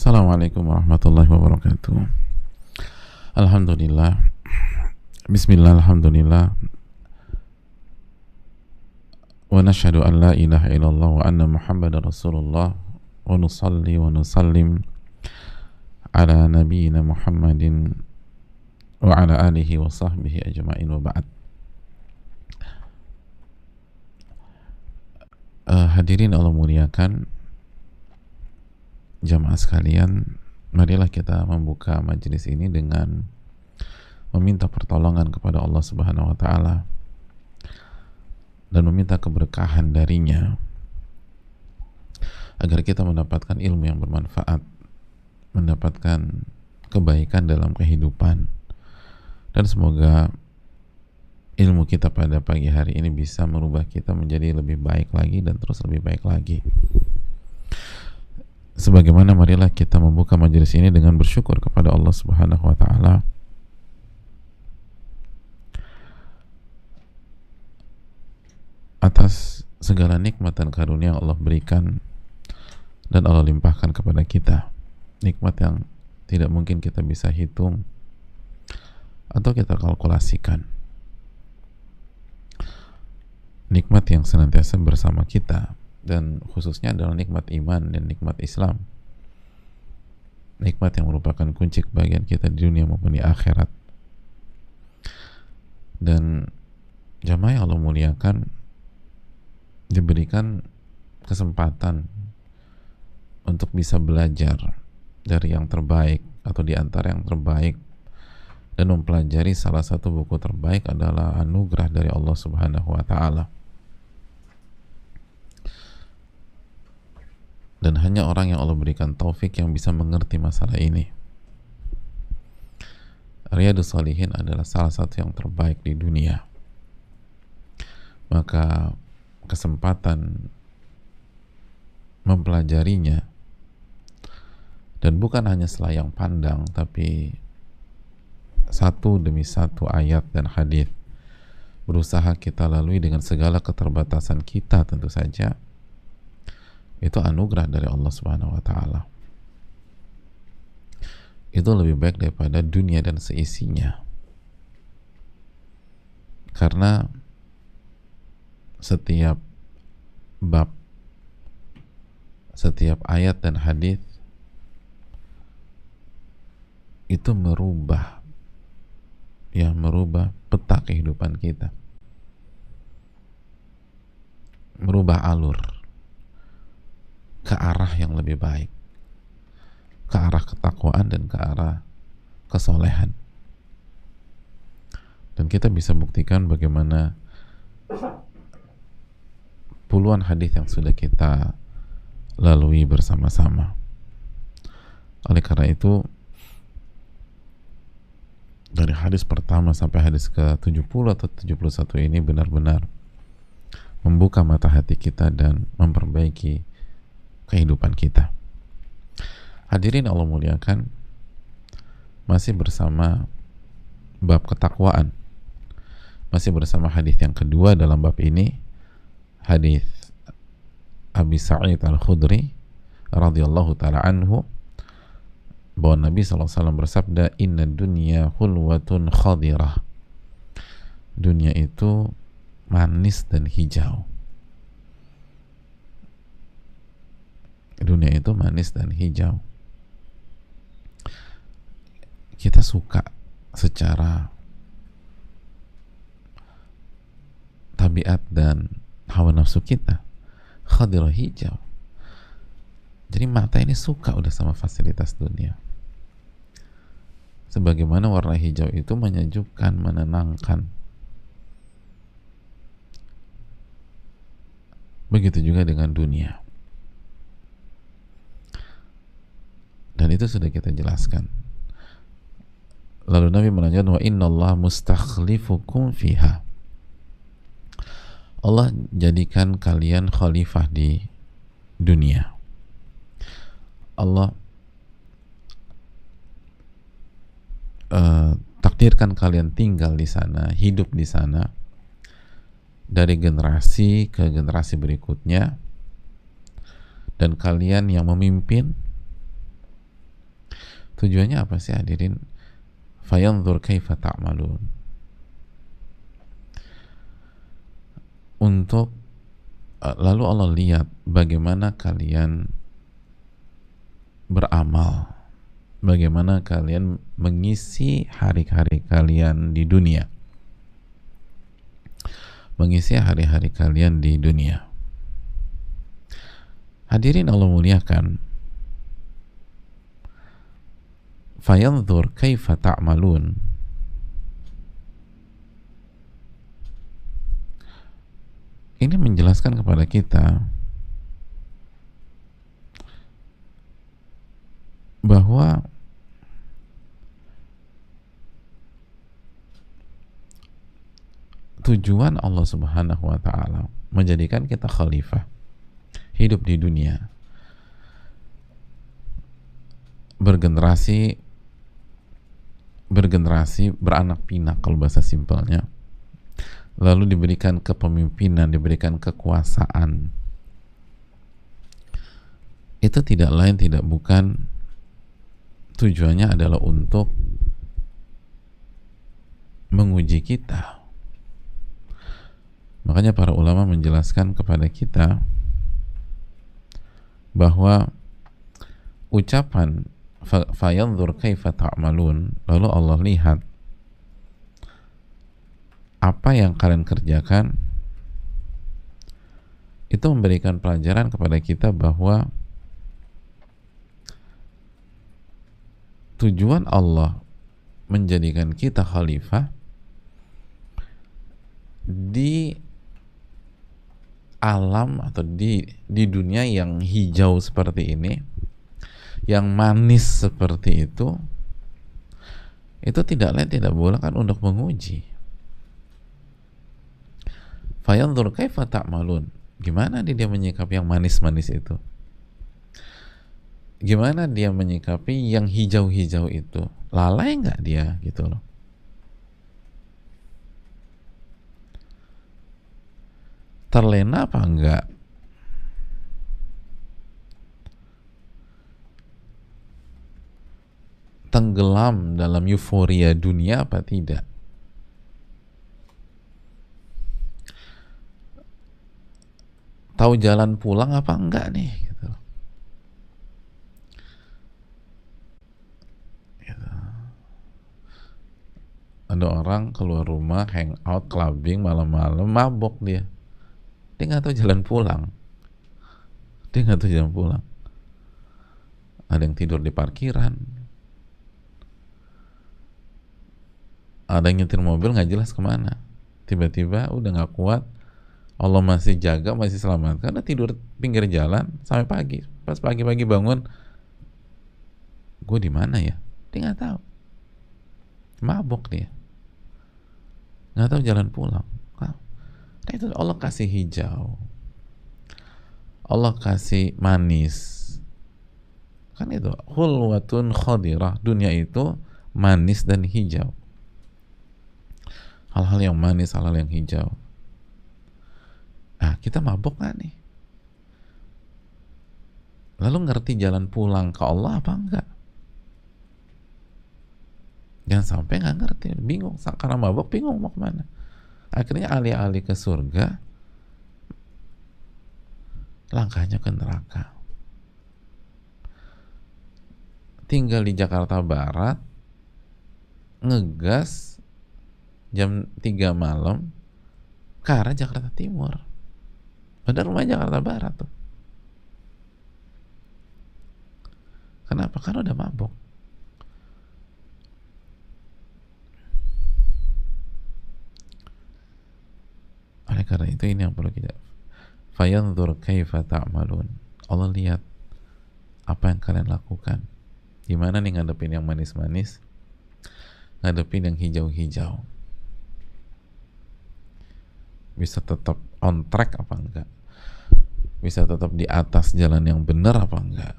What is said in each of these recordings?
Assalamualaikum warahmatullahi wabarakatuh. Alhamdulillah. Bismillah, alhamdulillah. Wa nashhadu an la ilaha illallah wa anna Muhammadar Rasulullah wa nusalli wa nusallim ala nabiyyina Muhammadin wa ala alihi wa sahbihi ajma'in wa ba'd. Hadirin Allah muliakan, jamaah sekalian, marilah kita membuka majelis ini dengan meminta pertolongan kepada Allah Subhanahu wa taala dan meminta keberkahan darinya agar kita mendapatkan ilmu yang bermanfaat, mendapatkan kebaikan dalam kehidupan, dan semoga ilmu kita pada pagi hari ini bisa merubah kita menjadi lebih baik lagi dan terus lebih baik lagi. Sebagaimana marilah kita membuka majelis ini dengan bersyukur kepada Allah Subhanahu wa taala atas segala nikmat dan karunia yang Allah berikan dan Allah limpahkan kepada kita. Nikmat yang tidak mungkin kita bisa hitung atau kita kalkulasikan. Nikmat yang senantiasa bersama kita, dan khususnya adalah nikmat iman dan nikmat Islam. Nikmat yang merupakan kunci kebahagiaan kita di dunia maupun di akhirat. Dan jamaah yang Allah muliakan diberikan kesempatan untuk bisa belajar dari yang terbaik atau di antara yang terbaik, dan mempelajari salah satu buku terbaik adalah anugerah dari Allah Subhanahu wa taala. Dan hanya orang yang Allah berikan taufik yang bisa mengerti masalah ini. Riyadhus Shalihin adalah salah satu yang terbaik di dunia. Maka kesempatan mempelajarinya, dan bukan hanya selayang pandang, tapi satu demi satu ayat dan hadis berusaha kita lalui dengan segala keterbatasan kita, tentu saja itu anugerah dari Allah Subhanahu wa taala. Itu lebih baik daripada dunia dan seisinya. Karena setiap bab, setiap ayat dan hadis itu merubah peta kehidupan kita, merubah alur ke arah yang lebih baik, ke arah ketakwaan dan ke arah kesolehan. Dan kita bisa buktikan bagaimana puluhan hadis yang sudah kita lalui bersama-sama. Oleh karena itu, dari hadis pertama sampai hadis ke-70 atau 71 ini benar-benar membuka mata hati kita dan memperbaiki kehidupan kita. Hadirin Allah muliakan, masih bersama bab ketakwaan, masih bersama hadis yang kedua dalam bab ini, hadis Abi Sa'id Al-Khudri radhiyallahu taala anhu, bahwa Nabi SAW bersabda, inna dunya hulwatun khadirah. Dunia itu manis dan hijau. Dunia itu manis dan hijau. Kita suka secara tabiat dan hawa nafsu kita khadirah, hijau. Jadi mata ini suka udah sama fasilitas dunia. Sebagaimana warna hijau itu menyejukkan, menenangkan. Begitu juga dengan dunia. Dan itu sudah kita jelaskan. Lalu Nabi melanjutkan, wa innallaha mustakhlifukum fiha. Allah jadikan kalian khalifah di dunia. Allah takdirkan kalian tinggal di sana, hidup di sana, dari generasi ke generasi berikutnya, dan kalian yang memimpin Tujuannya apa sih hadirin? Fayanzur kaifa ta'malun. Untuk lalu Allah lihat bagaimana kalian beramal, bagaimana kalian mengisi hari-hari kalian di dunia, mengisi hari-hari kalian di dunia. Hadirin Allah muliakan, fayanzur kaifa ta'malun, ini menjelaskan kepada kita bahwa tujuan Allah Subhanahu wa ta'ala menjadikan kita khalifah hidup di dunia, bergenerasi, beranak pinak kalau bahasa simpelnya, lalu diberikan kepemimpinan, diberikan kekuasaan, itu tidak lain tidak bukan tujuannya adalah untuk menguji kita. Makanya para ulama menjelaskan kepada kita bahwa ucapan fayanzur kaifa ta'malun, lalu Allah lihat apa yang kalian kerjakan, itu memberikan pelajaran kepada kita bahwa tujuan Allah menjadikan kita khalifah di alam atau di dunia yang hijau seperti ini, yang manis seperti itu tidak lain tidak bukan untuk menguji. Fayanzur kaifa ta'malun, gimana dia menyikapi yang manis-manis itu, gimana dia menyikapi yang hijau-hijau itu, lalai nggak dia gitu loh. Terlena apa enggak? Tenggelam dalam euforia dunia apa tidak? Tahu jalan pulang apa enggak nih? Gitu. Gitu. Ada orang keluar rumah, hangout, clubbing, malam-malam, mabok dia nggak tahu jalan pulang. Ada yang tidur di parkiran, ada yang nyetir mobil nggak jelas kemana, tiba-tiba udah nggak kuat, Allah masih jaga, masih selamat karena tidur pinggir jalan sampai pagi. Pas pagi-pagi bangun, gue di mana ya? Dia nggak tahu, mabok dia, nggak tahu jalan pulang. Nah, itu Allah kasih hijau, Allah kasih manis, kan itu hulwatun khadirah. Dunia itu manis dan hijau, hal-hal yang manis, hal-hal yang hijau. Nah, kita mabok gak nih? Lalu ngerti jalan pulang ke Allah apa enggak? Jangan sampai nggak ngerti, bingung karena mabok, bingung mau kemana. Akhirnya alih-alih ke surga, langkahnya ke neraka. Tinggal di Jakarta Barat, ngegas jam 3 malam ke arah Jakarta Timur. Padahal rumah Jakarta Barat tuh. Kenapa? Karena udah mabok. Oleh karena itu ini yang perlu kita fayanzur kaifa ta'malun. Allah lihat apa yang kalian lakukan, gimana nih ngadepin yang manis-manis, ngadepin yang hijau-hijau, bisa tetap on track apa enggak, bisa tetap di atas jalan yang benar apa enggak,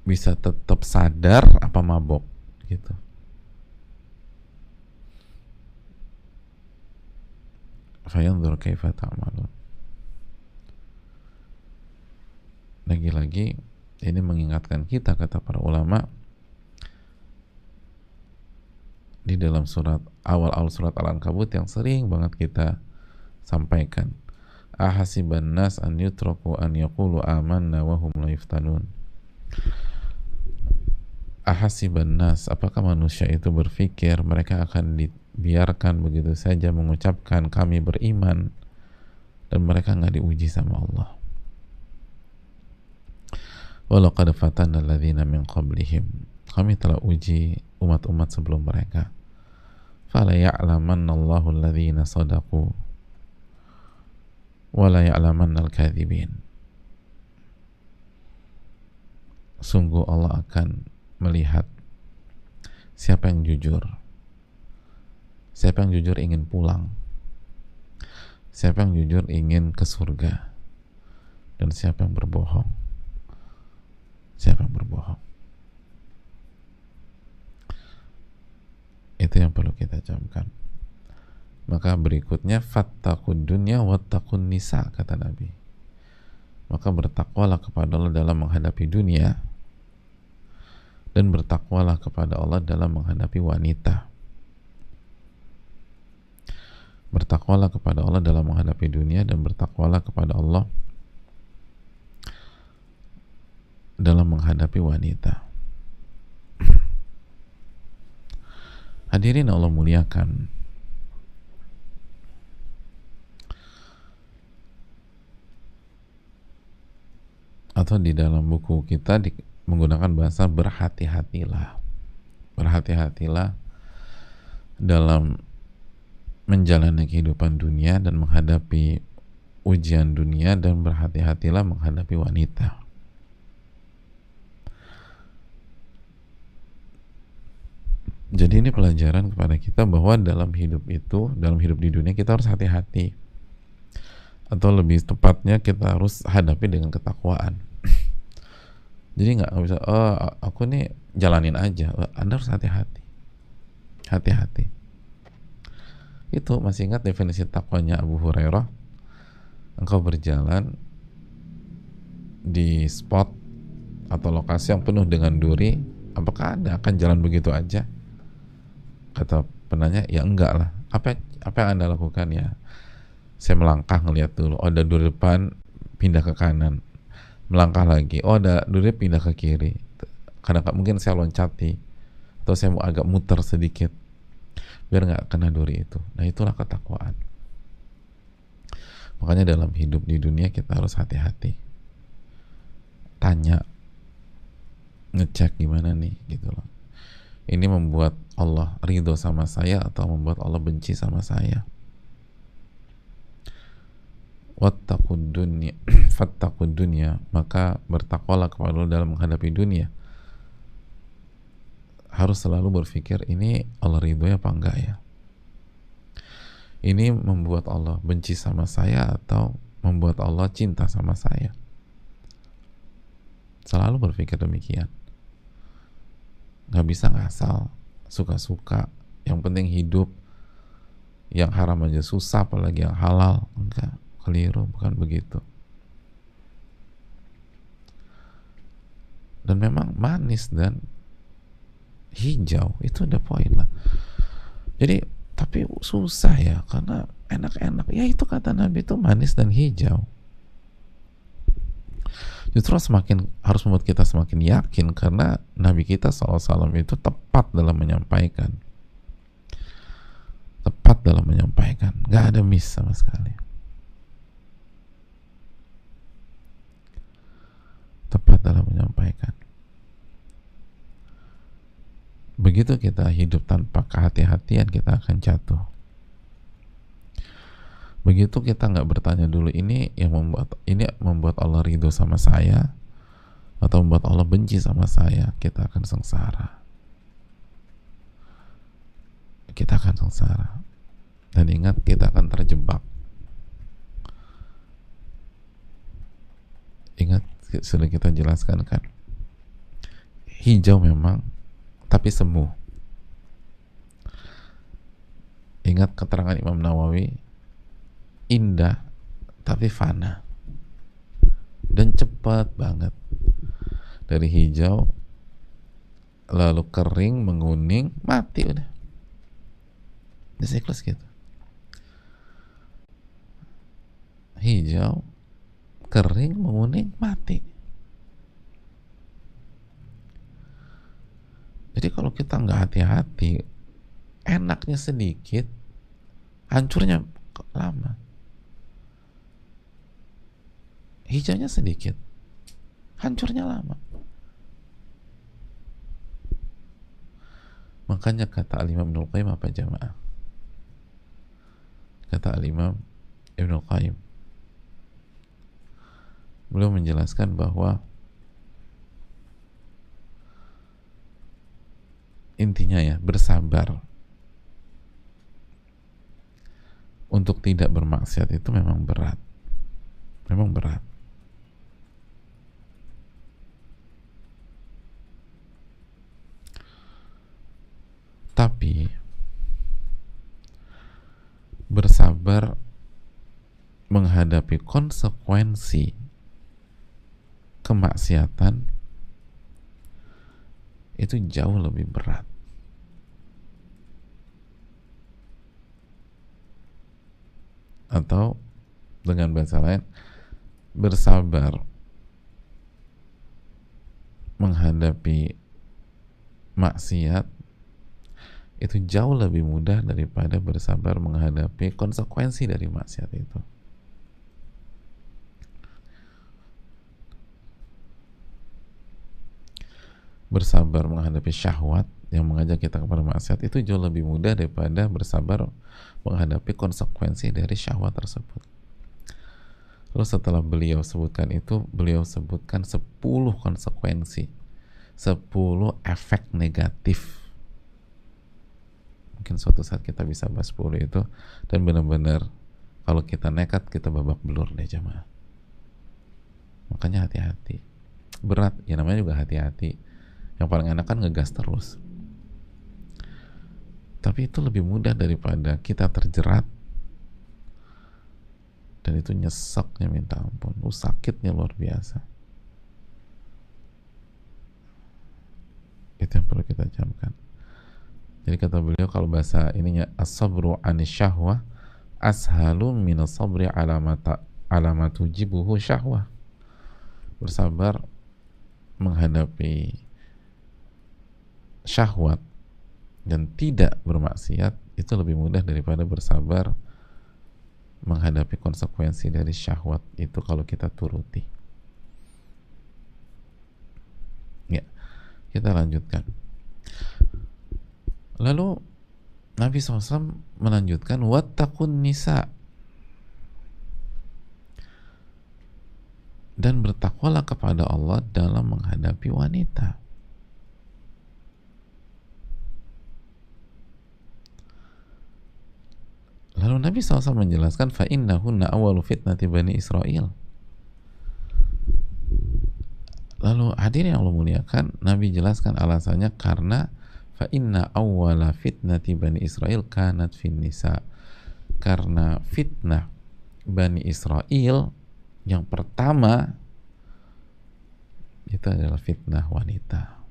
bisa tetap sadar apa mabok gitu. Fayanzur kaifa ta'malun. Lagi-lagi ini mengingatkan kita, kata para ulama, di dalam surat awal surat Al-Ankabut yang sering banget kita sampaikan. Ahasiban nas an yutraku an yaqulu amanna wa hum la yuftanun. Ahasiban nas, apakah manusia itu berpikir mereka akan dibiarkan begitu saja mengucapkan kami beriman dan mereka nggak diuji sama Allah. Walaqad fatanna alladzina min qablihim, kami telah uji umat-umat sebelum mereka. Fala ya'lamanna Allahu alladzina sadaqu wa la ya'lamanna al-kadzibin. Sungguh Allah akan melihat siapa yang jujur, siapa yang jujur ingin pulang, siapa yang jujur ingin ke surga, dan siapa yang berbohong, siapa yang berbohong. Itu yang perlu kita camkan. Maka berikutnya fattaqud dunya wattaqun nisa, kata Nabi. Maka bertakwalah kepada Allah dalam menghadapi dunia dan bertakwalah kepada Allah dalam menghadapi wanita. Bertakwalah kepada Allah dalam menghadapi dunia dan bertakwalah kepada Allah dalam menghadapi wanita. Hadirin Allah muliakan, atau di dalam buku kita menggunakan bahasa berhati-hatilah. Berhati-hatilah dalam menjalani kehidupan dunia dan menghadapi ujian dunia, dan berhati-hatilah menghadapi wanita. Jadi ini pelajaran kepada kita bahwa dalam hidup itu, dalam hidup di dunia kita harus hati-hati, atau lebih tepatnya kita harus hadapi dengan ketakwaan. Jadi nggak bisa, oh aku nih jalanin aja. Anda harus hati-hati, hati-hati. Itu masih ingat definisi takwanya Abu Hurairah? Engkau berjalan di spot atau lokasi yang penuh dengan duri, apakah Anda akan jalan begitu aja? Kata penanya, ya enggak lah. Apa yang Anda lakukan? Ya, saya melangkah ngelihat dulu. Oh, ada duri depan, pindah ke kanan. Melangkah lagi, oh ada duri, pindah ke kiri. Kadang mungkin saya loncati, atau saya mau agak muter sedikit biar nggak kena duri itu. Nah, itulah ketakwaan. Makanya dalam hidup di dunia kita harus hati-hati. Tanya, ngecek gimana nih, gitu loh. Ini membuat Allah ridho sama saya atau membuat Allah benci sama saya. Wattaqud dunya, fattaqud dunya, maka bertakwalah kepada Allah dalam menghadapi dunia. Harus selalu berpikir, ini Allah ridho apa enggak ya? Ini membuat Allah benci sama saya atau membuat Allah cinta sama saya? Selalu berpikir demikian. Gak bisa ngasal, suka-suka. Yang penting hidup, yang haram aja susah, apalagi yang halal. Enggak, keliru, bukan begitu. Dan memang manis dan hijau itu udah poin lah. Jadi tapi susah ya, karena enak-enak ya, itu kata Nabi itu manis dan hijau. Justru semakin harus membuat kita semakin yakin, karena Nabi kita SAW itu tepat dalam menyampaikan, gak ada miss sama sekali, tepat dalam menyampaikan. Begitu kita hidup tanpa kehati-hatian, kita akan jatuh. Begitu kita nggak bertanya dulu, ini membuat Allah ridho sama saya atau membuat Allah benci sama saya, kita akan sengsara. Kita akan sengsara. Dan ingat, kita akan terjebak. Ingat, sudah kita jelaskan kan, hijau memang, tapi semu. Ingat keterangan Imam Nawawi, indah tapi fana, dan cepat banget. Dari hijau lalu kering, menguning, mati udah. siklus gitu, hijau, kering, menguning, mati. Jadi kalau kita nggak hati-hati, enaknya sedikit, hancurnya lama. Hijaunya sedikit, hancurnya lama. Makanya kata Al-Imam Ibnul Qayyim apa jamaah? Kata Al-Imam Ibnul Qayyim, beliau menjelaskan bahwa intinya ya, bersabar untuk tidak bermaksiat itu memang berat. Memang berat. Tapi bersabar menghadapi konsekuensi kemaksiatan itu jauh lebih berat. Atau dengan bahasa lain, bersabar menghadapi maksiat itu jauh lebih mudah daripada bersabar menghadapi konsekuensi dari maksiat itu. Bersabar menghadapi syahwat yang mengajak kita kepada maksiat itu jauh lebih mudah daripada bersabar menghadapi konsekuensi dari syahwat tersebut. Lalu setelah beliau sebutkan itu, beliau sebutkan 10 konsekuensi, 10 efek negatif. Mungkin suatu saat kita bisa bahas 10 itu, dan benar-benar kalau kita nekat, kita babak belur deh jamaah. Makanya hati-hati. Berat, ya namanya juga hati-hati. Yang paling enak kan ngegas terus. Tapi itu lebih mudah daripada kita terjerat dan itu nyeseknya minta ampun, sakitnya luar biasa. Itu yang perlu kita camkan. Jadi kata beliau, kalau bahasa ininya, as-sabru 'anis syahwah ashalu minas sabri ala ma tujibuhu syahwah. Bersabar menghadapi syahwat dan tidak bermaksiat itu lebih mudah daripada bersabar menghadapi konsekuensi dari syahwat itu kalau kita turuti. Ya, kita lanjutkan. Lalu Nabi SAW melanjutkan, wattaqun nisa, dan bertakwalah kepada Allah dalam menghadapi wanita. Lalu Nabi SAW menjelaskan, fa'innahunna awalu fitnati Bani Israel. Lalu hadirin yang Allah muliakan, Nabi jelaskan alasannya karena fa'inna awala fitnati Bani Israel kanat fin nisa. Karena fitnah Bani Israel yang pertama itu adalah fitnah wanita.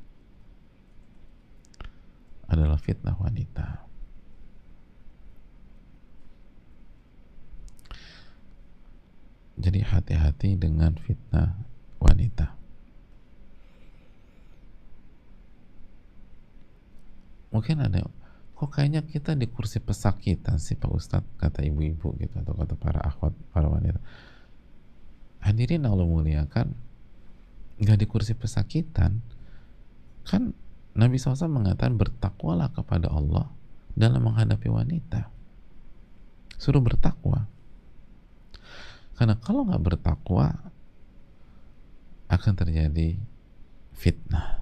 Adalah fitnah wanita. Jadi hati-hati dengan fitnah wanita. Mungkin ada, kok kayaknya kita di kursi pesakitan sih Pak Ustadz, kata ibu-ibu gitu, atau kata para akhwat, para wanita. Hadirin Allah muliakan, nggak di kursi pesakitan. Kan Nabi SAW mengatakan, bertakwalah kepada Allah dalam menghadapi wanita. Suruh bertakwa. Karena kalau nggak bertakwa akan terjadi fitnah.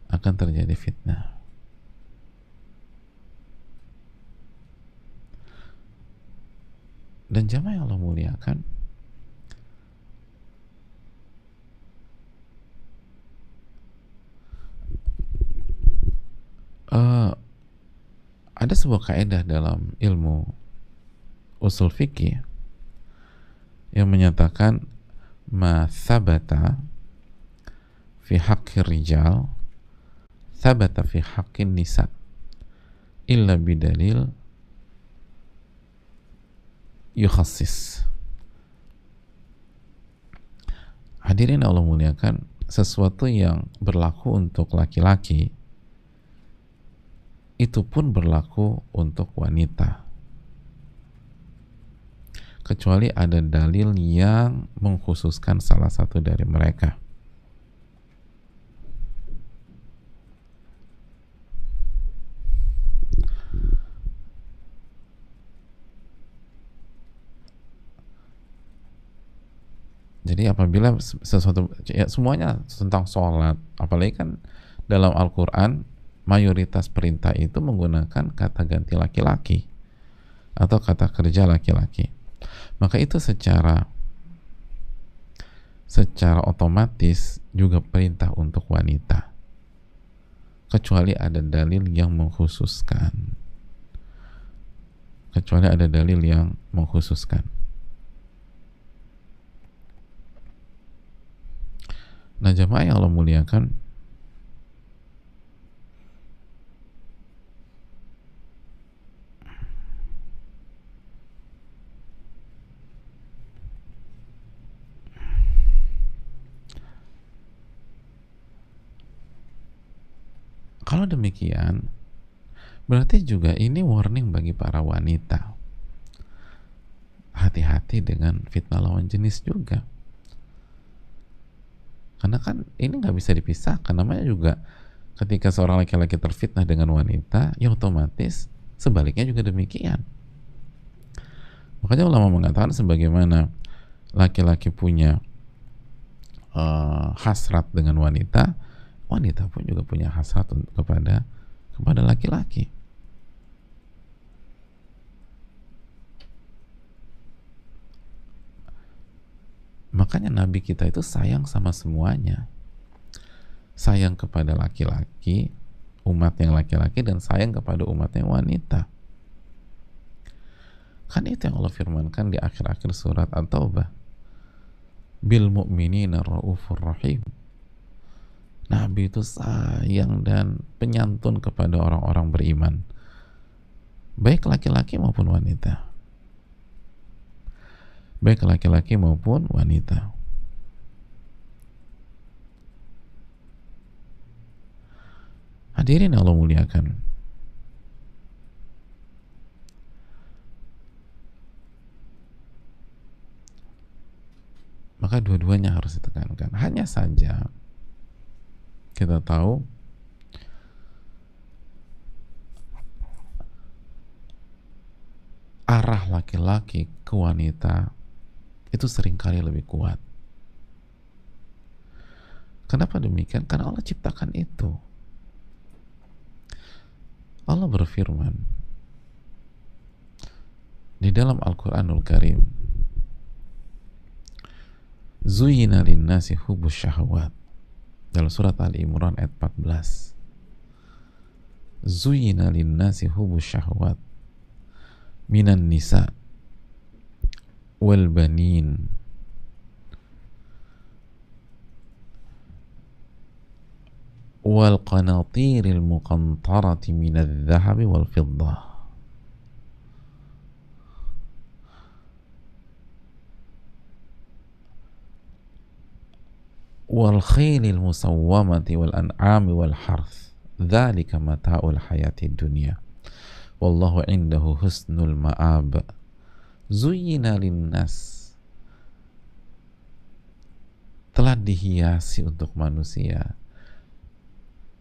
Akan terjadi fitnah. Dan jamaah yang Allah muliakan, ada sebuah kaidah dalam ilmu usul fikih yang menyatakan ma thabata fi haqqir rijal thabata fi haqqin nisa illa bidalil yukhassis. Hadirin Allah muliakan, sesuatu yang berlaku untuk laki-laki itu pun berlaku untuk wanita, kecuali ada dalil yang mengkhususkan salah satu dari mereka. Jadi apabila sesuatu, ya semuanya tentang sholat, apalagi kan dalam Al-Quran mayoritas perintah itu menggunakan kata ganti laki-laki atau kata kerja laki-laki, maka itu secara otomatis juga perintah untuk wanita, kecuali ada dalil yang mengkhususkan. Nah, jamaah yang Allah muliakan, kalau demikian berarti juga ini warning bagi para wanita. Hati-hati dengan fitnah lawan jenis juga. Karena kan ini nggak bisa dipisahkan, namanya juga ketika seorang laki-laki terfitnah dengan wanita, ya otomatis sebaliknya juga demikian. Makanya ulama mengatakan sebagaimana laki-laki punya hasrat dengan wanita, wanita pun juga punya hasrat kepada laki-laki. Makanya Nabi kita itu sayang sama semuanya. Sayang kepada laki-laki, umat yang laki-laki, dan sayang kepada umat yang wanita. Kan itu yang Allah firmankan di akhir-akhir surat At-Taubah. Bil mu'minina ra'ufur rahim. Nabi itu sayang dan penyantun kepada orang-orang beriman, baik laki-laki maupun wanita. Hadirin Allah muliakan, maka dua-duanya harus ditekankan. Hanya saja kita tahu arah laki-laki ke wanita itu seringkali lebih kuat. Kenapa demikian? Karena Allah ciptakan itu. Allah berfirman di dalam Al-Quranul Karim, Zuyyina linnasi hubbus syahwat, dalam surat Ali Imran ayat 14. Zuyyina linnasi hubbus syahwat minan nisa wal banin wal qanatiril muqantarati minadh dhahabi wal fiddah wal khailil musawwamati wal an'ami wal harth dzalika mata'ul hayatid dunya wallahu indahu husnul ma'ab. Zuyyina linnas, telah dihiasi untuk manusia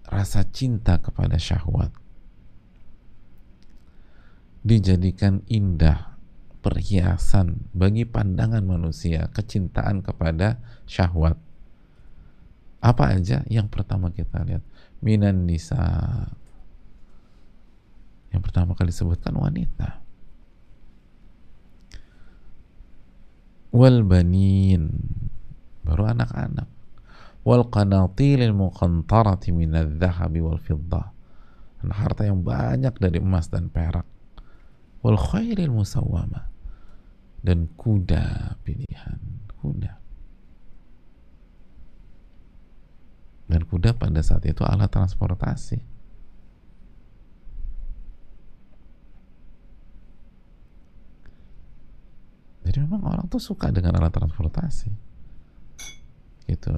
rasa cinta kepada syahwat, dijadikan indah, perhiasan bagi pandangan manusia, kecintaan kepada syahwat. Apa aja? Yang pertama kita lihat, minan nisa, yang pertama kali disebutkan wanita. Wal banin, baru anak-anak. Wal qanatilil muqantarati minadh dhahabi wal fiddah, dan harta yang banyak dari emas dan perak. Wal khairil musawwama, dan kuda pilihan, kuda. Dan kuda pada saat itu alat transportasi. Jadi memang orang tuh suka dengan alat transportasi gitu.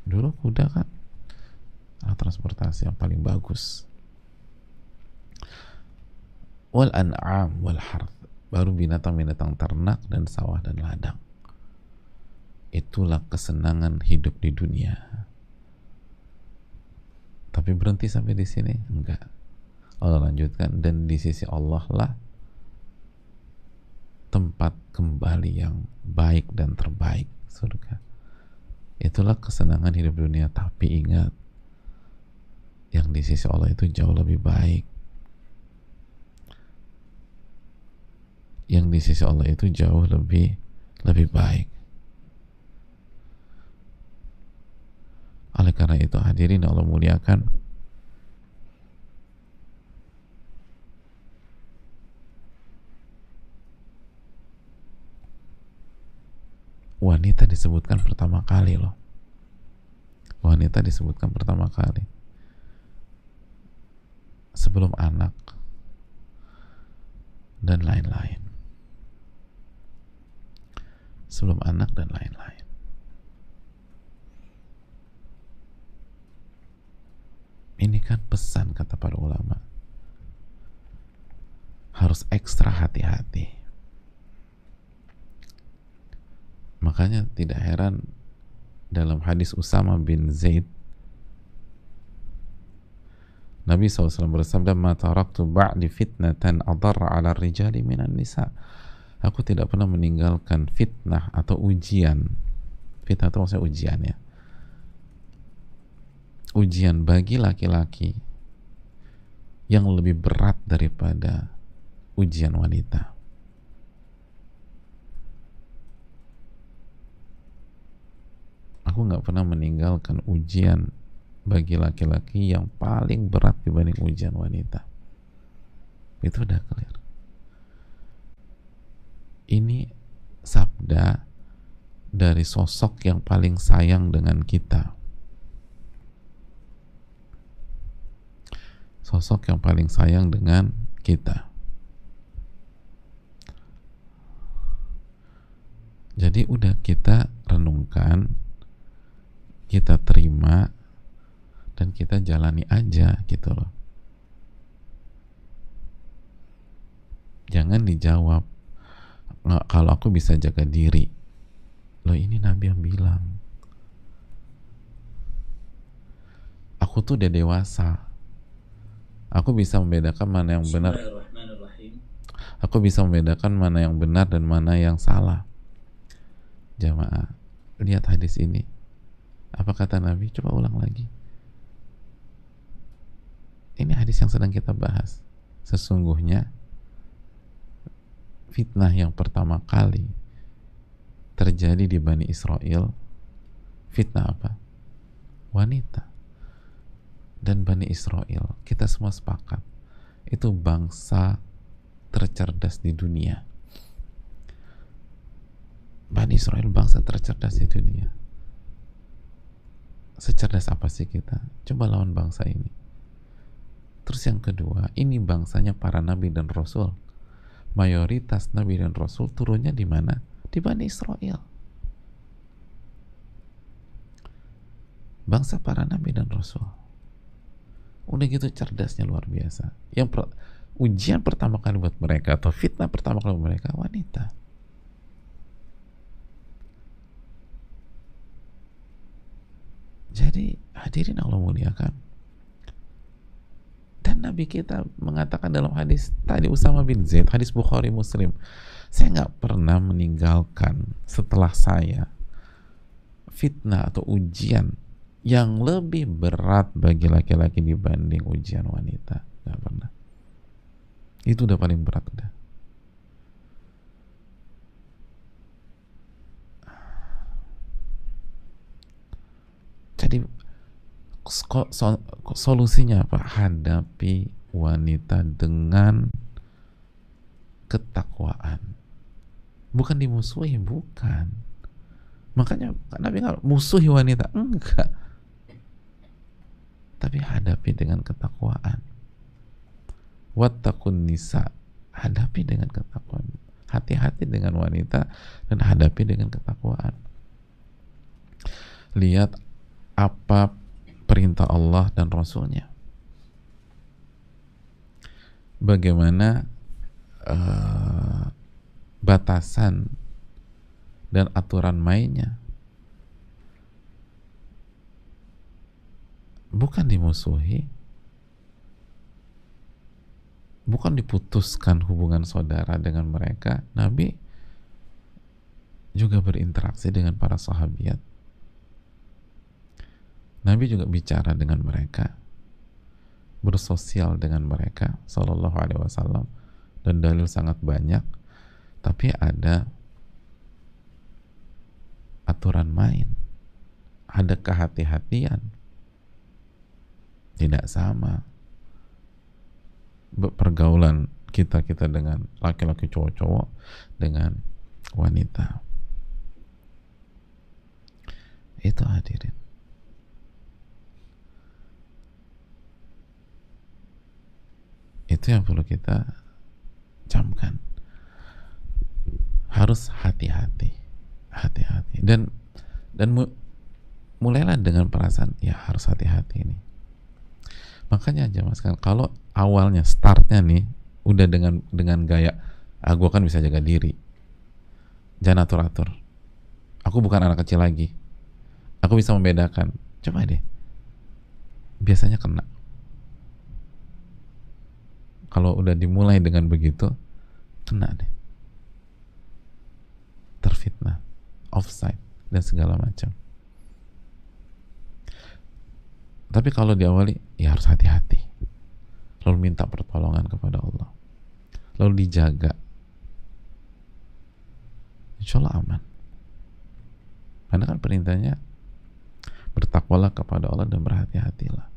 Dulu kuda kan alat transportasi yang paling bagus. Wal an'am wal harth, baru binatang-binatang ternak dan sawah dan ladang. Itulah kesenangan hidup di dunia. Tapi berhenti sampai di sini? Enggak. Allah lanjutkan, dan di sisi Allah lah tempat kembali yang baik dan terbaik, surga. Itulah kesenangan hidup dunia. Tapi ingat, yang di sisi Allah itu jauh lebih baik. Yang di sisi Allah itu jauh lebih baik. Oleh karena itu hadirin Allah muliakan, wanita disebutkan pertama kali loh. Wanita disebutkan pertama kali sebelum anak dan lain-lain. Sebelum anak dan lain-lain. Ini kan pesan, kata para ulama, harus ekstra hati-hati. Makanya tidak heran dalam hadis Usama bin Zaid, Nabi SAW bersabda, "Ma taraktu ba'di fitnatan adarra 'ala rijali minan nisa." Aku tidak pernah meninggalkan fitnah atau ujian. Fitnah itu maksudnya ujian ya. Ujian bagi laki-laki yang lebih berat daripada ujian wanita. Aku nggak pernah meninggalkan ujian bagi laki-laki yang paling berat dibanding ujian wanita. Itu udah clear. Ini sabda dari sosok yang paling sayang dengan kita. Sosok yang paling sayang dengan kita. Jadi udah kita renungkan, kita terima, dan kita jalani aja gitu loh. Jangan dijawab, nggak, kalau aku bisa jaga diri. Loh, ini Nabi yang bilang. Aku tuh udah dewasa. Aku bisa membedakan mana yang benar. Aku bisa membedakan mana yang benar dan mana yang salah. Jamaah, lihat hadis ini. Apa kata Nabi? Coba ulang lagi. Ini hadis yang sedang kita bahas. Sesungguhnya fitnah yang pertama kali terjadi di Bani Israel, fitnah apa? Wanita. Dan Bani Israel, kita semua sepakat, itu bangsa tercerdas di dunia. Bani Israel bangsa tercerdas di dunia. Secerdas apa sih kita? Coba lawan bangsa ini. Terus yang kedua, ini bangsanya para nabi dan rasul. Mayoritas nabi dan rasul turunnya di mana? Di Bani Israel. Bangsa para nabi dan rasul. Udah gitu cerdasnya luar biasa. Ujian pertama kali buat mereka, atau fitnah pertama kali buat mereka, wanita. Jadi hadirin Allah muliakan. Dan Nabi kita mengatakan dalam hadis tadi Usama bin Zaid, hadis Bukhari Muslim, saya nggak pernah meninggalkan setelah saya fitnah atau ujian yang lebih berat bagi laki-laki dibanding ujian wanita. Nggak pernah. Itu udah paling berat udah. Jadi solusinya apa? Hadapi wanita dengan ketakwaan. Bukan dimusuhi, bukan. Makanya Nabi nggak musuhi wanita, enggak. Tapi hadapi dengan ketakwaan. Wattaqun nisa, hadapi dengan ketakwaan. Hati-hati dengan wanita dan hadapi dengan ketakwaan. Lihat apa perintah Allah dan Rasulnya. Bagaimana batasan dan aturan mainnya. Bukan dimusuhi, bukan diputuskan hubungan saudara dengan mereka. Nabi juga berinteraksi dengan para sahabat. Nabi juga bicara dengan mereka, bersosial dengan mereka, Sallallahu Alaihi Wasallam, dan dalil sangat banyak. Tapi ada aturan main, ada kehati-hatian. Tidak sama pergaulan kita dengan laki-laki, cowok-cowok dengan wanita. Itu hadirin. Itu yang perlu kita camkan. Harus hati-hati, hati-hati. Dan mulailah dengan perasaan ya harus hati-hati ini. Makanya aja mas, kan kalau awalnya startnya nih udah dengan gaya gue kan bisa jaga diri, jangan atur-atur, aku bukan anak kecil lagi, aku bisa membedakan, coba deh, biasanya kena. Kalau udah dimulai dengan begitu, kena deh, terfitnah, offside dan segala macam. Tapi kalau diawali, ya harus hati-hati. Lalu minta pertolongan kepada Allah. Lalu dijaga. Insya Allah aman. Karena kan perintahnya bertakwalah kepada Allah dan berhati-hatilah.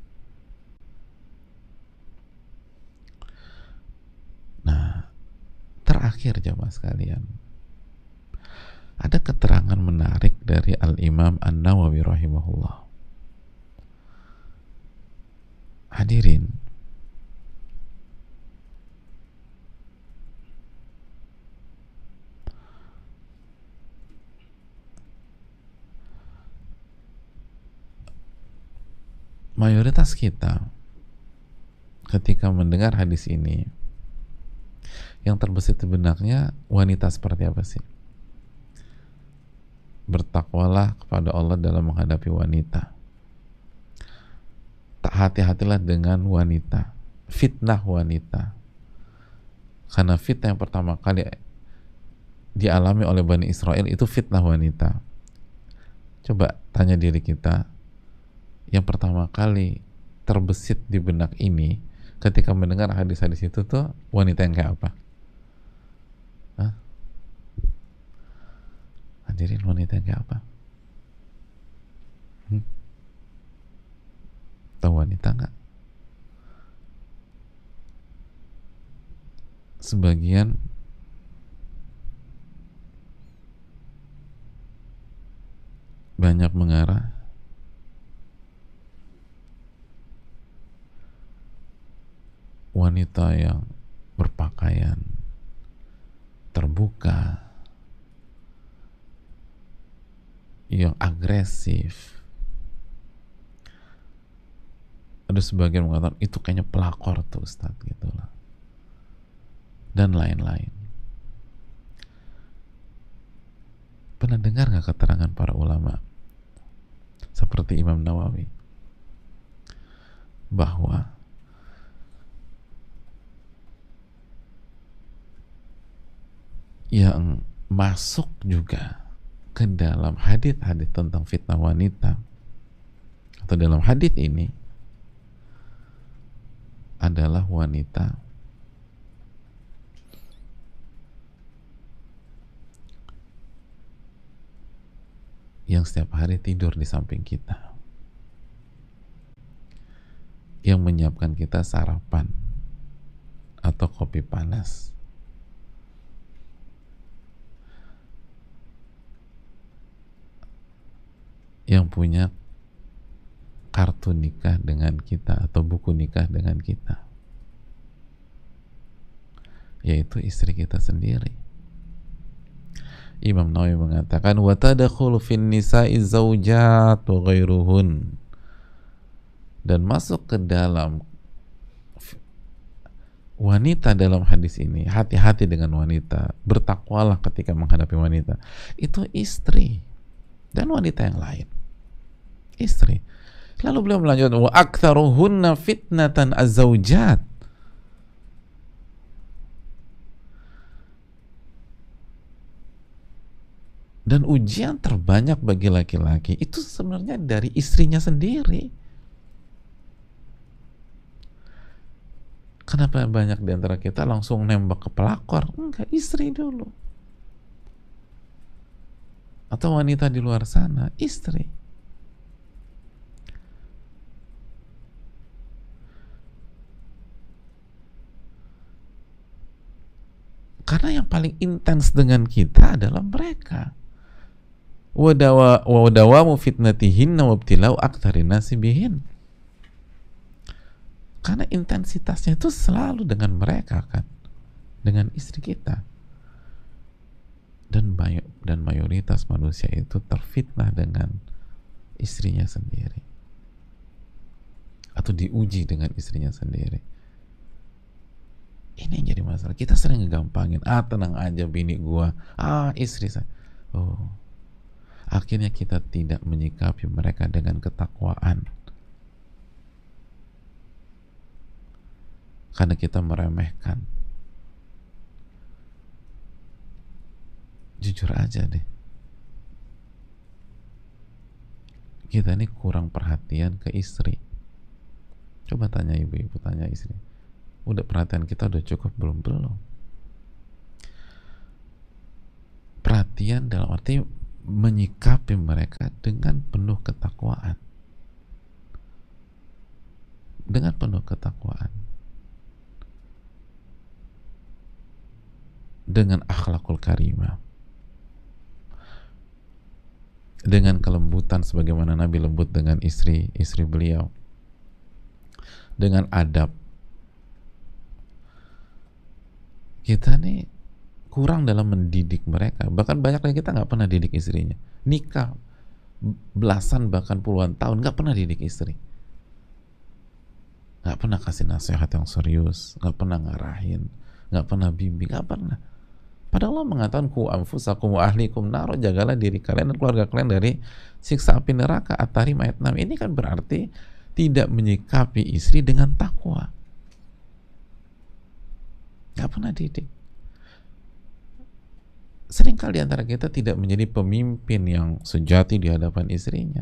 Nah, terakhir jamaah sekalian, ada keterangan menarik dari Al-Imam An-Nawawi rahimahullah. Hadirin, mayoritas kita ketika mendengar hadis ini, yang terbesit di benaknya wanita seperti apa sih? Bertakwalah kepada Allah dalam menghadapi wanita. Tak hati-hatilah dengan wanita, fitnah wanita. Karena fitnah yang pertama kali dialami oleh Bani Israel itu fitnah wanita. Coba tanya diri kita, yang pertama kali terbesit di benak ini ketika mendengar hadis-hadis itu tuh wanita yang kayak apa? Hah? Hadirin, wanita yang kayak apa? Tahu wanita nggak? Sebagian banyak mengarah wanita yang berpakaian terbuka, yang agresif. Ada sebagian mengatakan itu kayaknya pelakor tuh Ustadz, gitulah, dan lain-lain. Pernah dengar nggak keterangan para ulama seperti Imam Nawawi bahwa yang masuk juga ke dalam hadits-hadits tentang fitnah wanita atau dalam hadits ini adalah wanita yang setiap hari tidur di samping kita, yang menyiapkan kita sarapan atau kopi panas, yang punya kartu nikah dengan kita atau buku nikah dengan kita, yaitu istri kita sendiri. Imam Nawawi mengatakan wa tadkhulu fin nisa'i zaujatu ghairuhun, dan masuk ke dalam wanita dalam hadis ini, hati-hati dengan wanita, bertakwalah ketika menghadapi wanita, itu istri dan wanita yang lain, istri. Lalu beliau melanjutkan wa aktsaruhunna fitnatan az-zaujat, dan ujian terbanyak bagi laki-laki itu sebenarnya dari istrinya sendiri. Kenapa banyak di antara kita langsung nembak ke pelakor? Enggak, istri dulu. Atau wanita di luar sana, istri. Karena yang paling intens dengan kita adalah mereka. Wadawamu fitnatihinna wabtilau aktarin nasibihin. Karena intensitasnya itu selalu dengan mereka kan, dengan istri kita. Dan mayoritas manusia itu terfitnah dengan istrinya sendiri, atau diuji dengan istrinya sendiri. Ini yang jadi masalah. Kita sering ngegampangin, tenang aja bini gua, istri saya. Oh, akhirnya kita tidak menyikapi mereka dengan ketakwaan. Karena kita meremehkan. Jujur aja deh, kita ini kurang perhatian ke istri. Coba tanya ibu-ibu, tanya istri, udah perhatian kita udah cukup belum? Perhatian dalam arti menyikapi mereka dengan penuh ketakwaan, dengan penuh ketakwaan, dengan akhlakul karimah, dengan kelembutan sebagaimana Nabi lembut dengan istri beliau, dengan adab. Kita nih kurang dalam mendidik mereka. Bahkan banyak dari kita nggak pernah didik istrinya. Nikah belasan bahkan puluhan tahun nggak pernah didik istri, nggak pernah kasih nasihat yang serius, nggak pernah ngarahin, nggak pernah bimbing, nggak pernah. Padahal Allah mengatakan ku anfusakum wa ahlikum naro, jagalah diri kalian dan keluarga kalian dari siksa api neraka. At-Tahrim ayat 6. Ini kan berarti tidak menyikapi istri dengan takwa. Gak pernah didik. Seringkali di antara kita tidak menjadi pemimpin yang sejati di hadapan istrinya.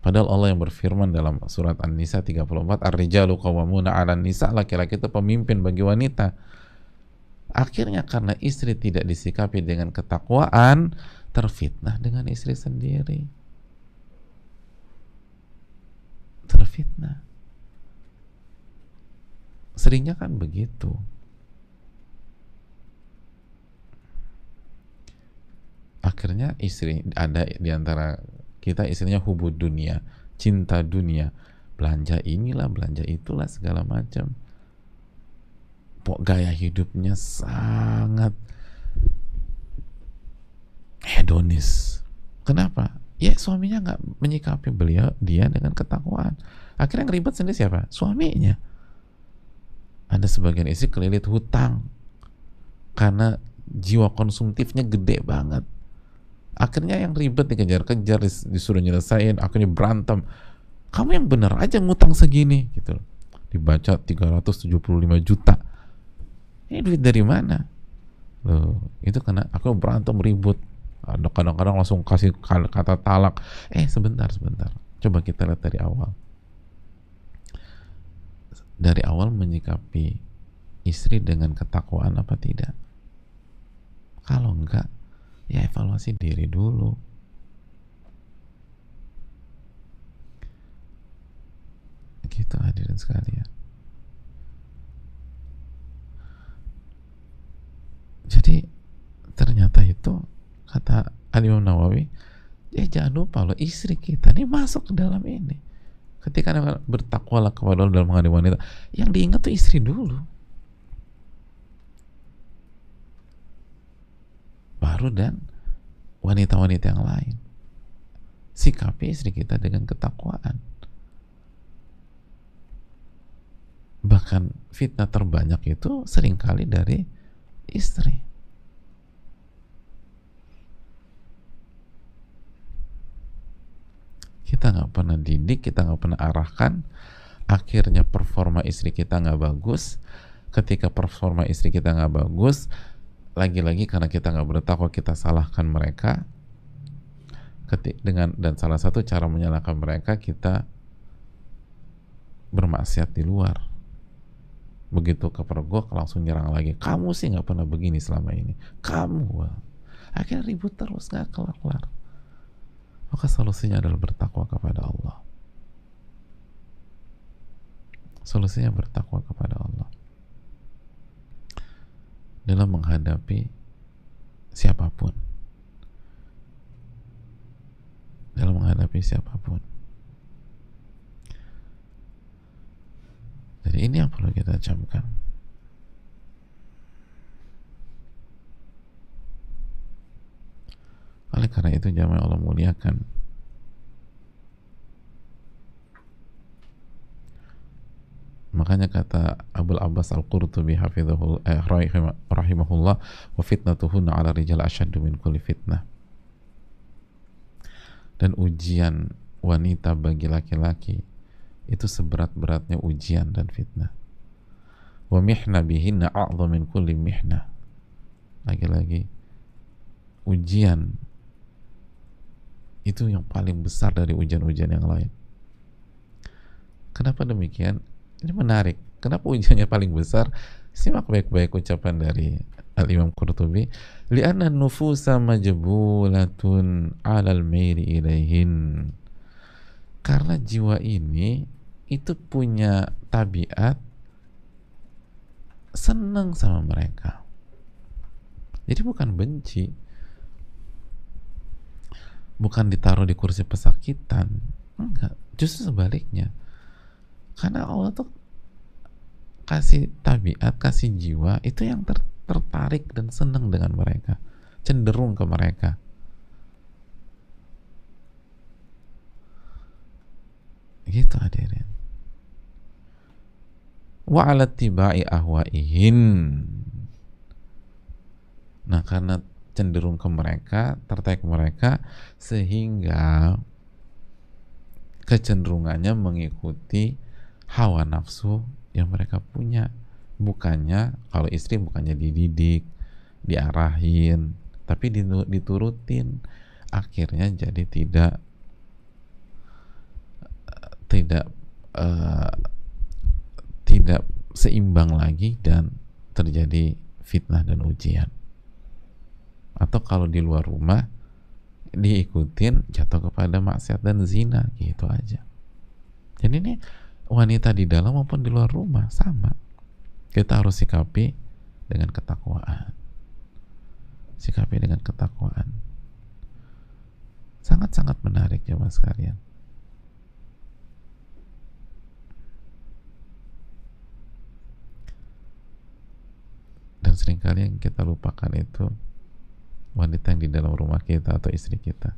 Padahal Allah yang berfirman dalam surat An-Nisa 34, Ar-rijalu qawwamuna 'alan nisa, laki-laki itu pemimpin bagi wanita. Akhirnya karena istri tidak disikapi dengan ketakwaan, terfitnah dengan istri sendiri. Terfitnah. Seringnya kan begitu. Akhirnya istri, ada di antara kita istrinya hubud dunia, cinta dunia, belanja inilah, belanja itulah, segala macam. Gaya hidupnya sangat hedonis. Kenapa? Ya suaminya nggak menyikapi dia dengan ketakwaan. Akhirnya yang ribet sendiri siapa? Suaminya. Ada sebagian istri kelilit hutang karena jiwa konsumtifnya gede banget. Akhirnya yang ribet dikejar-kejar, disuruh nyelesain, akhirnya berantem. Kamu yang bener aja ngutang segini gitu. Dibaca 375 juta. Ini duit dari mana? Loh, itu karena aku berantem ribut. Kadang-kadang langsung kasih kata talak. Sebentar. Coba kita lihat dari awal. Dari awal menyikapi istri dengan ketakwaan apa tidak? Kalau enggak, ya evaluasi diri dulu. Gitu hadirin sekalian. Jadi ternyata itu kata Imam Nawawi, jangan lupa loh, istri kita ini masuk ke dalam ini. Ketika bertakwalah kepada Allah dalam menghadapi wanita, yang diingat tuh istri dulu. baru dan wanita-wanita yang lain. Sikapi istri kita dengan ketakwaan. Bahkan fitnah terbanyak itu seringkali dari istri. Kita nggak pernah didik, kita nggak pernah arahkan, akhirnya performa istri kita nggak bagus. Ketika performa istri kita nggak bagus, lagi-lagi karena kita nggak bertakwa, kita salahkan mereka. Dan salah satu cara menyalahkan mereka, kita bermaksiat di luar. Begitu kepergok langsung nyerang lagi, kamu sih nggak pernah begini selama ini, kamu. Akhirnya ribut terus, nggak kelar-kelar. Maka solusinya adalah bertakwa kepada Allah. Solusinya bertakwa kepada Allah dalam menghadapi siapapun. Dalam menghadapi siapapun. Jadi ini yang perlu kita camkan. Oleh karena itu jamaah Allah muliakan, makanya kata Abul Abbas Al-Qurtubi rahimahullah, wa fitnatuhunna ala rijal asyaddu min kulli fitnah. Dan ujian wanita bagi laki-laki itu seberat-beratnya ujian dan fitnah. Wa mihna bihinna a'dham min kulli mihna. Lagi-lagi ujian itu yang paling besar dari ujian-ujian yang lain. Kenapa demikian? Ini menarik. Kenapa ujiannya paling besar? Simak baik-baik ucapan dari Al-Imam Qurtubi, li'anna nufusa majbulatun 'alal maili ilaihin. Karena jiwa ini itu punya tabiat senang sama mereka. Jadi bukan benci, bukan ditaruh di kursi pesakitan, enggak, justru sebaliknya. Karena Allah tuh kasih tabiat, kasih jiwa itu yang tertarik dan senang dengan mereka, cenderung ke mereka. Gitu hadirin. Wa 'ala tibai ahwaihin. Nah, karena cenderung ke mereka, tertarik ke mereka, sehingga kecenderungannya mengikuti hawa nafsu yang mereka punya. Bukannya, kalau istri bukannya dididik, diarahin, tapi diturutin. Akhirnya jadi tidak seimbang lagi dan terjadi fitnah dan ujian. Atau kalau di luar rumah diikutin, jatuh kepada maksiat dan zina, gitu aja. Jadi ini wanita di dalam maupun di luar rumah sama. Kita harus sikapi dengan ketakwaan. Sikapi dengan ketakwaan. Sangat-sangat menarik jemaah sekalian. Dan seringkali yang kita lupakan itu wanita yang di dalam rumah kita atau istri kita.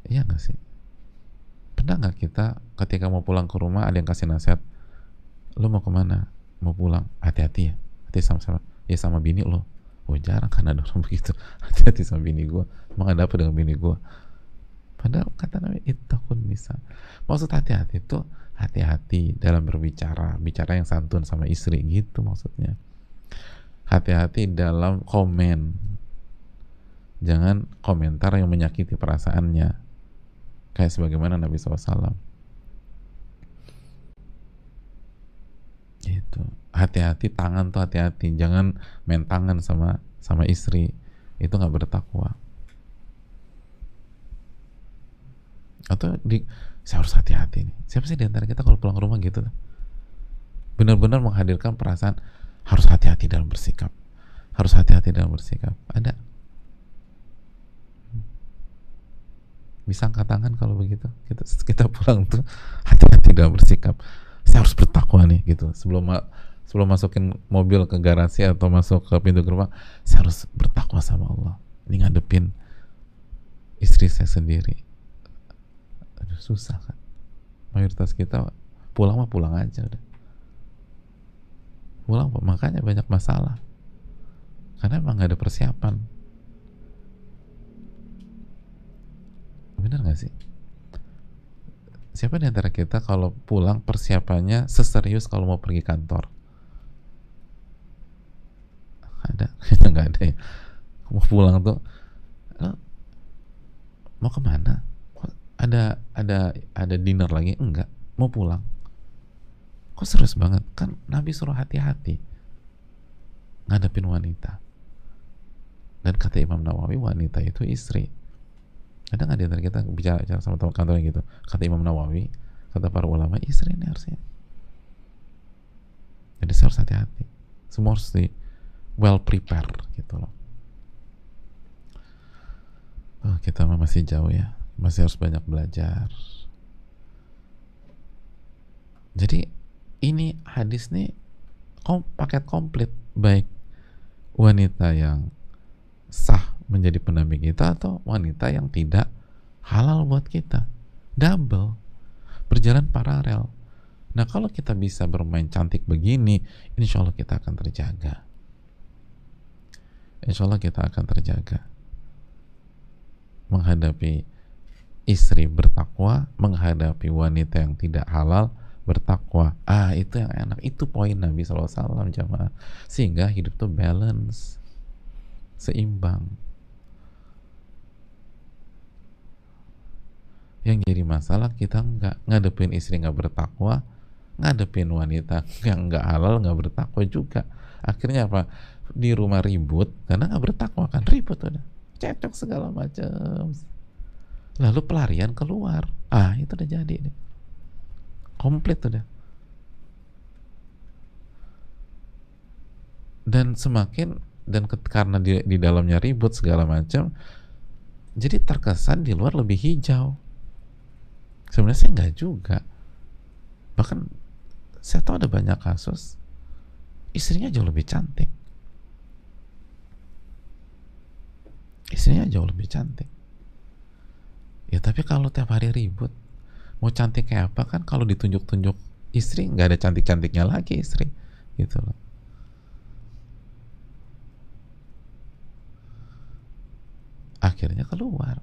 Iya gak sih? Pernah gak kita ketika mau pulang ke rumah ada yang kasih nasihat, lo mau kemana? Mau pulang, hati-hati ya, hati sama-sama ya, sama bini lo. Oh, jarang kan ada orang begitu, hati-hati sama bini gue, emang ada apa dengan bini gue? Padahal kata Nabi, ittaqun nisa. Maksud hati-hati itu hati-hati dalam berbicara, bicara yang santun sama istri, gitu maksudnya. Hati-hati dalam komen, jangan komentar yang menyakiti perasaannya, kayak sebagaimana Nabi SAW. Gitu. Hati-hati tangan tuh, hati-hati, jangan main tangan sama istri, itu nggak bertakwa. Atau saya harus hati-hati nih. Siapa sih di antara kita kalau pulang ke rumah gitu, benar-benar menghadirkan perasaan harus hati-hati dalam bersikap, harus hati-hati dalam bersikap? Ada? Bisa angkat tangan kalau begitu. Kita pulang tuh hati-hati dalam bersikap. Saya harus bertakwa nih gitu. sebelum masukin mobil ke garasi atau masuk ke pintu gerbang, saya harus bertakwa sama Allah. Ini ngadepin istri saya sendiri. Aduh, susah kan. Mayoritas kita pulang mah pulang aja udah. Pulang, makanya banyak masalah. Karena emang gak ada persiapan. Bener gak sih? Siapa di antara kita kalau pulang persiapannya seserius kalau mau pergi kantor? Ada? Nggak ada ya. Mau pulang tuh, mau kemana? Ada dinner lagi? Enggak. Mau pulang. Kok serius banget? Kan Nabi suruh hati-hati ngadepin wanita. Dan kata Imam Nawawi, wanita itu istri. Ada nggak di antara kita bicara sama teman kantor gitu? Kata Imam Nawawi, kata para ulama, istri ini harusnya. Jadi saya harus hati-hati. Semua harus well prepare gitu loh. Oh, kita masih jauh ya, masih harus banyak belajar. Jadi ini hadis nih paket komplit, baik wanita yang sah menjadi pendamping kita atau wanita yang tidak halal buat kita. Double, berjalan paralel. Nah, kalau kita bisa bermain cantik begini, insya Allah kita akan terjaga. Insya Allah kita akan terjaga menghadapi istri bertakwa, menghadapi wanita yang tidak halal bertakwa. Itu yang enak. Itu poin Nabi SAW, jamaah. Sehingga hidup tuh balance, seimbang. Yang jadi masalah kita nggak ngadepin istri nggak bertakwa, ngadepin wanita yang nggak halal nggak bertakwa juga. Akhirnya apa? Di rumah ribut karena nggak bertakwa kan, ribut udah, cekcok segala macam. Lalu pelarian keluar. Itu udah jadi nih. Komplit udah. Dan karena di dalamnya ribut segala macam, jadi terkesan di luar lebih hijau. Sebenarnya saya nggak juga. Bahkan saya tahu ada banyak kasus istrinya jauh lebih cantik. Istrinya jauh lebih cantik. Ya tapi kalau tiap hari ribut, mau cantik kayak apa kan, kalau ditunjuk-tunjuk istri nggak ada cantik-cantiknya lagi istri, gitu loh. Akhirnya keluar.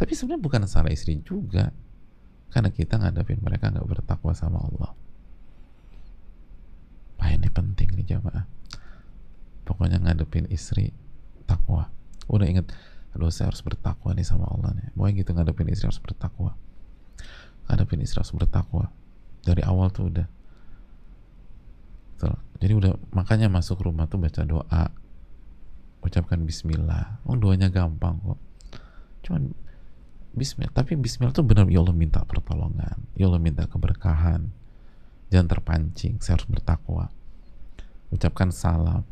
Tapi sebenarnya bukan salah istri juga, karena kita ngadepin mereka nggak bertakwa sama Allah. Ini penting nih jamaah. Pokoknya ngadepin istri takwa. Udah inget, aduh saya harus bertakwa nih sama Allah nih. Pokoknya gitu, ngadepin istri harus bertakwa. Ngadepin istri harus bertakwa. Dari awal tuh udah. Betul. Jadi udah, makanya masuk rumah tuh baca doa, ucapkan bismillah. Doanya gampang kok. Cuman bismillah, tapi bismillah tuh benar, ya Allah minta pertolongan, ya Allah minta keberkahan, jangan terpancing, saya harus bertakwa. Ucapkan salam.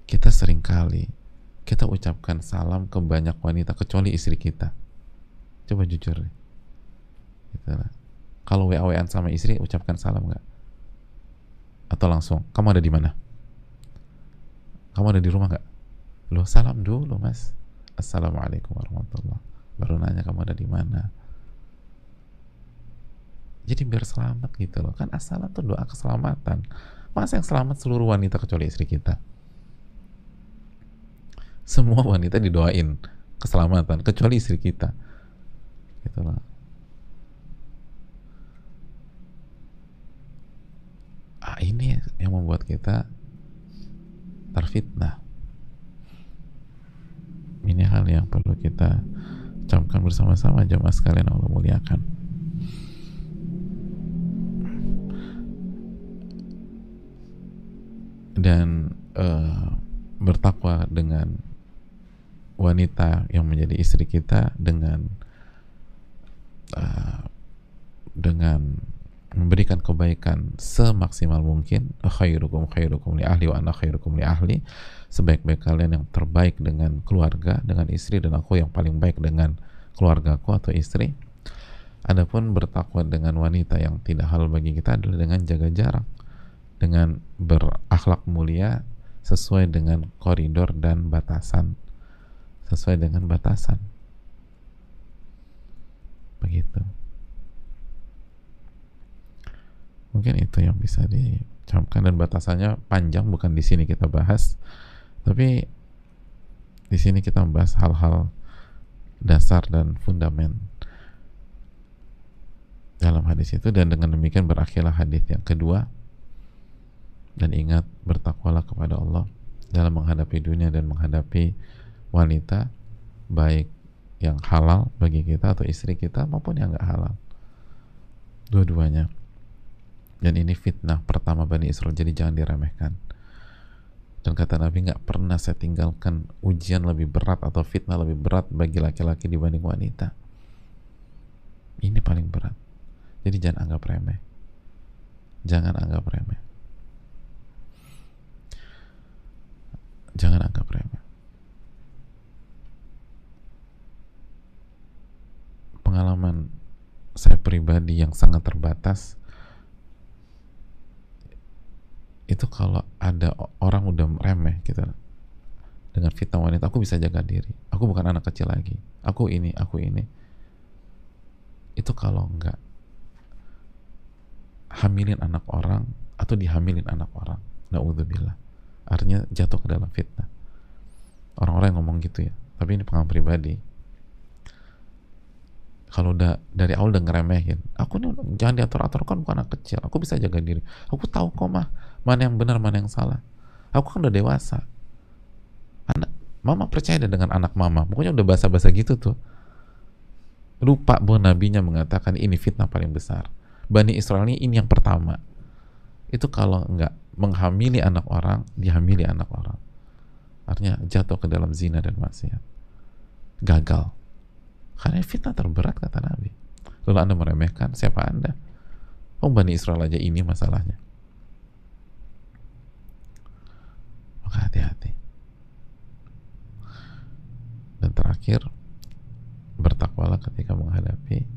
Kita ucapkan salam ke banyak wanita kecuali istri kita. Coba jujur nih. Gitu lah. Kalau WA-WAan sama istri, ucapkan salam nggak? Atau langsung, kamu ada di mana? Kamu ada di rumah nggak? Loh, salam dulu mas. Assalamualaikum warahmatullah. Baru nanya kamu ada di mana. Jadi biar selamat gitu loh. Kan assalam tuh doa keselamatan. Masa yang selamat seluruh wanita kecuali istri kita? Semua wanita didoain keselamatan kecuali istri kita. Gitu loh. Ini yang membuat kita terfitnah. Ini hal yang perlu kita camkan bersama-sama jamaah sekalian Allah muliakan. Dan bertakwa dengan wanita yang menjadi istri kita dengan memberikan kebaikan semaksimal mungkin. Khairukum li ahli wa ana khairukum li ahli. Sebaik-baik kalian yang terbaik dengan keluarga, dengan istri, dan aku yang paling baik dengan keluargaku atau istri. Adapun bertakwa dengan wanita yang tidak halal bagi kita adalah dengan jaga jarak. dengan berakhlak mulia sesuai dengan koridor dan batasan, sesuai dengan batasan. Begitu. Mungkin itu yang bisa dicamkan, dan batasannya panjang, bukan di sini kita bahas, tapi di sini kita membahas hal-hal dasar dan fundament dalam hadis itu. Dan dengan demikian berakhirlah hadis yang kedua. Dan ingat, bertakwalah kepada Allah dalam menghadapi dunia dan menghadapi wanita, baik yang halal bagi kita atau istri kita maupun yang gak halal, dua-duanya. Dan ini fitnah pertama Bani Israel, jadi jangan diremehkan. Dan kata Nabi, gak pernah saya tinggalkan ujian lebih berat atau fitnah lebih berat bagi laki-laki dibanding wanita. Ini paling berat. Jadi jangan anggap remeh. Jangan anggap remeh. Jangan anggap remeh. Pengalaman saya pribadi yang sangat terbatas itu, kalau ada orang udah remeh gitu dengan fitnah wanita, aku bisa jaga diri. Aku bukan anak kecil lagi. Aku ini. Itu kalau enggak hamilin anak orang atau dihamilin anak orang, na'udzubillah, artinya jatuh ke dalam fitnah. Orang-orang yang ngomong gitu ya, tapi ini pengalaman pribadi. Kalau udah dari awal udah ngeremehin, aku nih jangan diatur-atur, kan bukan anak kecil, aku bisa jaga diri, aku tahu kok mah mana yang benar mana yang salah, aku kan udah dewasa. Mama percaya dengan anak mama, pokoknya udah basa-basa gitu tuh. Lupa bahwa nabinya mengatakan ini fitnah paling besar. Bani Israel ini yang pertama. Itu kalau enggak menghamili anak orang, dihamili anak orang, artinya jatuh ke dalam zina dan maksiat, gagal. Karena fitnah terberat kata Nabi. Lalu Anda meremehkan, siapa Anda? Oh, Bani Israel aja ini masalahnya. Maka hati-hati. Dan terakhir, bertakwalah ketika menghadapi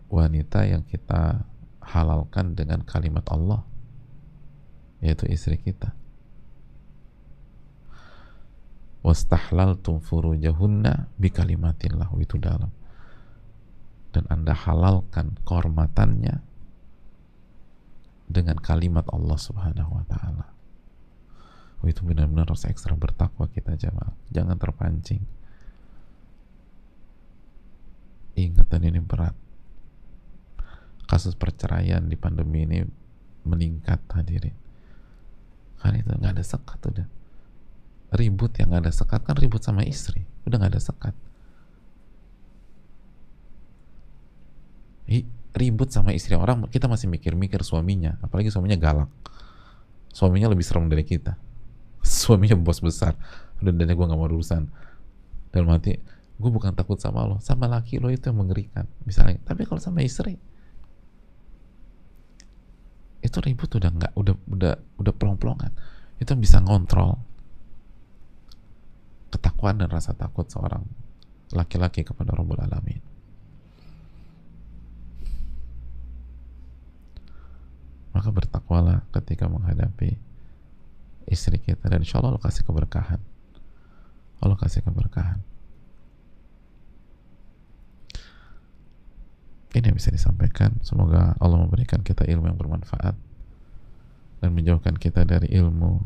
wanita yang kita halalkan dengan kalimat Allah, yaitu istri kita. Wastahlaltum furujahunna bikalimatillah, itu dalam. Dan Anda halalkan kehormatannya dengan kalimat Allah Subhanahu wa ta'ala. Itu benar-benar harus ekstra bertakwa kita, jamaah. Jangan terpancing. Ingat, dan ini berat. Kasus perceraian di pandemi ini meningkat, hadirin. Karena itu nggak ada sekat udah. Ribut yang nggak ada sekat kan ribut sama istri, udah nggak ada sekat. Ribut sama istri orang, kita masih mikir-mikir suaminya, apalagi suaminya galak. Suaminya lebih serem dari kita. Suaminya bos besar. Udah, gue nggak mau urusan. Dalam hati, gue bukan takut sama lo, sama laki lo itu yang mengerikan, misalnya. Tapi kalau sama istri, itu ribut udah nggak, udah pelong-pelongan. Itu bisa ngontrol ketakwaan dan rasa takut seorang laki-laki kepada Rabbul Alamin. Maka bertakwalah ketika menghadapi istri kita, dan insya Allah kasih keberkahan. Allah kasih keberkahan. Ini yang bisa disampaikan. Semoga Allah memberikan kita ilmu yang bermanfaat dan menjauhkan kita dari ilmu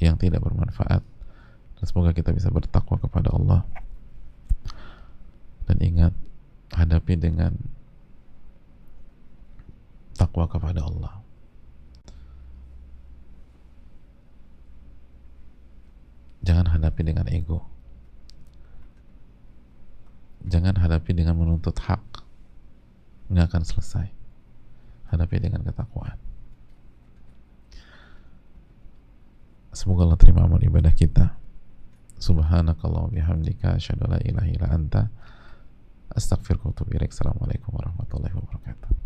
yang tidak bermanfaat. Dan semoga kita bisa bertakwa kepada Allah. Dan ingat, hadapi dengan takwa kepada Allah. Jangan hadapi dengan ego. Jangan hadapi dengan menuntut hak. Nggak akan selesai. Hadapi dengan ketakwaan. Semoga Allah terima amal ibadah kita. Subhanakallah bihamdika asyhadu an la ilaha illa anta astaghfiruka wa atubu ilaik. Assalamualaikum warahmatullahi wabarakatuh.